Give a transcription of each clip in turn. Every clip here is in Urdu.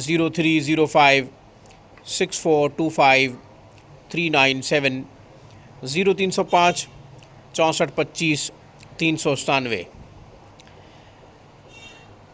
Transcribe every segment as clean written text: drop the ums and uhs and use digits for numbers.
0305 6425 397 0305 6425 397।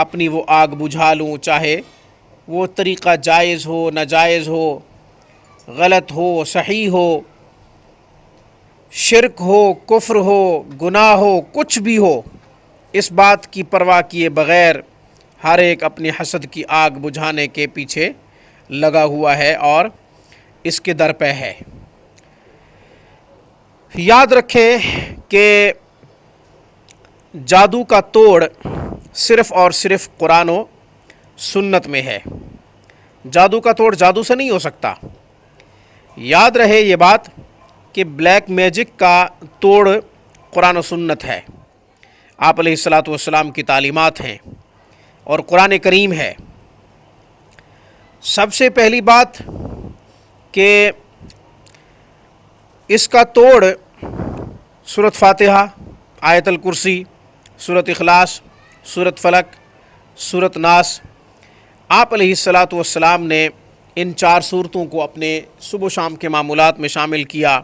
اپنی وہ آگ بجھا لوں، چاہے وہ طریقہ جائز ہو ناجائز ہو، غلط ہو صحیح ہو، شرک ہو کفر ہو گناہ ہو، کچھ بھی ہو، اس بات کی پرواہ کیے بغیر ہر ایک اپنی حسد کی آگ بجھانے کے پیچھے لگا ہوا ہے اور اس کے در پہ ہے۔ یاد رکھیں کہ جادو کا توڑ صرف اور صرف قرآن و سنت میں ہے۔ جادو کا توڑ جادو سے نہیں ہو سکتا۔ یاد رہے یہ بات کہ بلیک میجک کا توڑ قرآن و سنت ہے، آپ علیہ الصلاۃ والسلام کی تعلیمات ہیں اور قرآن کریم ہے۔ سب سے پہلی بات کہ اس کا توڑ سورۃ فاتحہ، آیت الکرسی، سورۃ اخلاص، سورۃ فلق، سورۃ ناس، آپ علیہ الصلاۃ والسلام نے ان 4 سورتوں کو اپنے صبح و شام کے معمولات میں شامل کیا،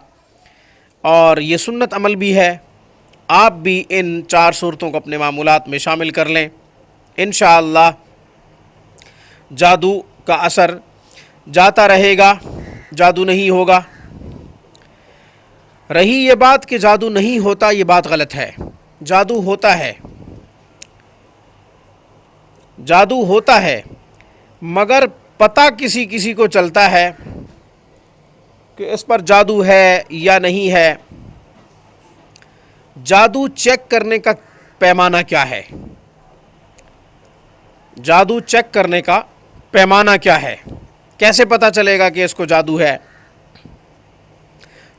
اور یہ سنت عمل بھی ہے۔ آپ بھی ان 4 سورتوں کو اپنے معمولات میں شامل کر لیں، انشاءاللہ جادو کا اثر جاتا رہے گا، جادو نہیں ہوگا۔ رہی یہ بات کہ جادو نہیں ہوتا، یہ بات غلط ہے۔ جادو ہوتا ہے، جادو ہوتا ہے، مگر پتہ کسی کسی کو چلتا ہے کہ اس پر جادو ہے یا نہیں ہے۔ جادو چیک کرنے کا پیمانہ کیا ہے؟ جادو چیک کرنے کا پیمانہ کیا ہے؟ کیسے پتہ چلے گا کہ اس کو جادو ہے؟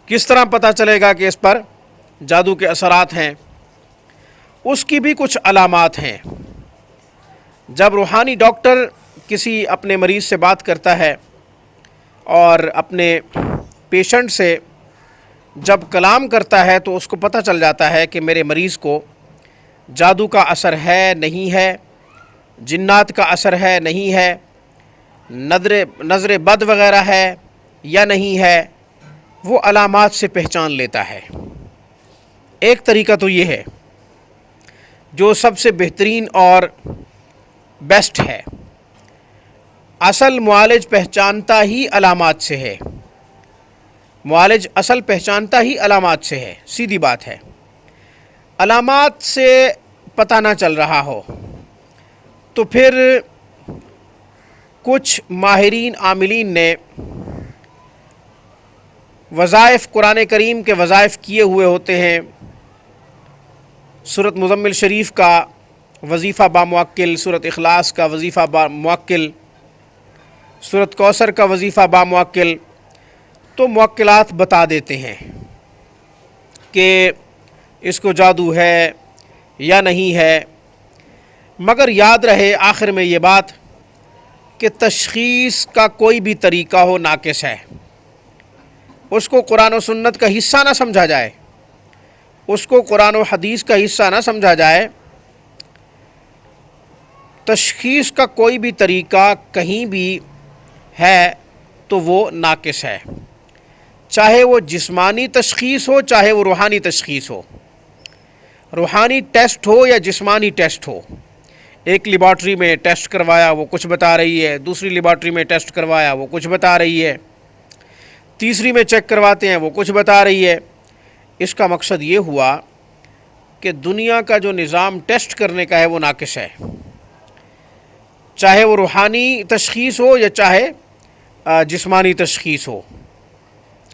کس طرح پتہ چلے گا کہ اس پر جادو کے اثرات ہیں؟ اس کی بھی کچھ علامات ہیں۔ جب روحانی ڈاکٹر کسی اپنے مریض سے بات کرتا ہے اور اپنے پیشنٹ سے جب کلام کرتا ہے تو اس کو پتہ چل جاتا ہے کہ میرے مریض کو جادو کا اثر ہے نہیں ہے، جنات کا اثر ہے نہیں ہے، نظر بد وغیرہ ہے یا نہیں ہے، وہ علامات سے پہچان لیتا ہے۔ ایک طریقہ تو یہ ہے جو سب سے بہترین اور بیسٹ ہے۔ اصل معالج پہچانتا ہی علامات سے ہے، معالج اصل پہچانتا ہی علامات سے ہے، سیدھی بات ہے۔ علامات سے پتہ نہ چل رہا ہو تو پھر کچھ ماہرین عاملین نے وظائف، قرآن کریم کے وظائف کیے ہوئے ہوتے ہیں۔ سورۃ مزمل شریف کا وظیفہ باموکل، سورۃ اخلاص کا وظیفہ باموکل، سورۃ کوثر کا وظیفہ باموکل، تو موکلات بتا دیتے ہیں کہ اس کو جادو ہے یا نہیں ہے۔ مگر یاد رہے آخر میں یہ بات کہ تشخیص کا کوئی بھی طریقہ ہو ناقص ہے۔ اس کو قرآن و سنت کا حصہ نہ سمجھا جائے، اس کو قرآن و حدیث کا حصہ نہ سمجھا جائے۔ تشخیص کا کوئی بھی طریقہ کہیں بھی ہے تو وہ ناقص ہے، چاہے وہ جسمانی تشخیص ہو چاہے وہ روحانی تشخیص ہو، روحانی ٹیسٹ ہو یا جسمانی ٹیسٹ ہو۔ ایک لیبارٹری میں ٹیسٹ کروایا وہ کچھ بتا رہی ہے، دوسری لیبارٹری میں ٹیسٹ کروایا وہ کچھ بتا رہی ہے، تیسری میں چیک کرواتے ہیں وہ کچھ بتا رہی ہے۔ اس کا مقصد یہ ہوا کہ دنیا کا جو نظام ٹیسٹ کرنے کا ہے وہ ناقص ہے، چاہے وہ روحانی تشخیص ہو یا چاہے جسمانی تشخیص ہو۔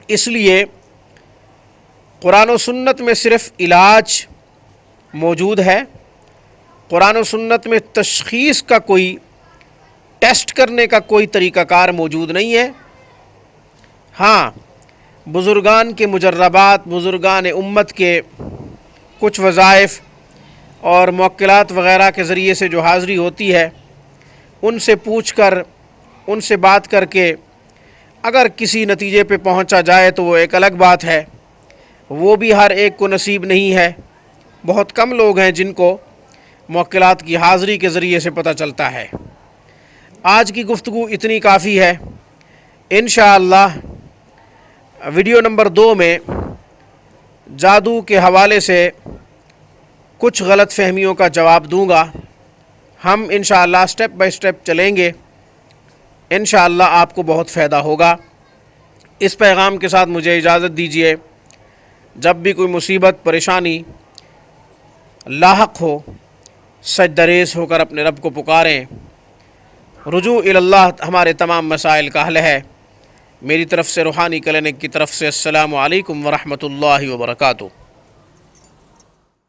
اس لیے قرآن و سنت میں صرف علاج موجود ہے، قرآن و سنت میں تشخیص کا کوئی، ٹیسٹ کرنے کا کوئی طریقہ کار موجود نہیں ہے۔ ہاں، بزرگان کے مجربات، بزرگان امت کے کچھ وظائف اور موکلات وغیرہ کے ذریعے سے جو حاضری ہوتی ہے، ان سے پوچھ کر، ان سے بات کر کے اگر کسی نتیجے پہ پہنچا جائے تو وہ ایک الگ بات ہے۔ وہ بھی ہر ایک کو نصیب نہیں ہے، بہت کم لوگ ہیں جن کو موکلات کی حاضری کے ذریعے سے پتہ چلتا ہے۔ آج کی گفتگو اتنی کافی ہے۔ انشاءاللہ ویڈیو نمبر 2 میں جادو کے حوالے سے کچھ غلط فہمیوں کا جواب دوں گا۔ ہم انشاءاللہ سٹیپ بائی سٹیپ چلیں گے، انشاءاللہ آپ کو بہت فائدہ ہوگا۔ اس پیغام کے ساتھ مجھے اجازت دیجیے، جب بھی کوئی مصیبت پریشانی لاحق ہو، سجدہ ریز ہو کر اپنے رب کو پکاریں۔ رجوع اللہ ہمارے تمام مسائل کا حل ہے۔ میری طرف سے روحانی کلینک کی طرف سے السلام علیکم ورحمۃ اللہ وبرکاتہ۔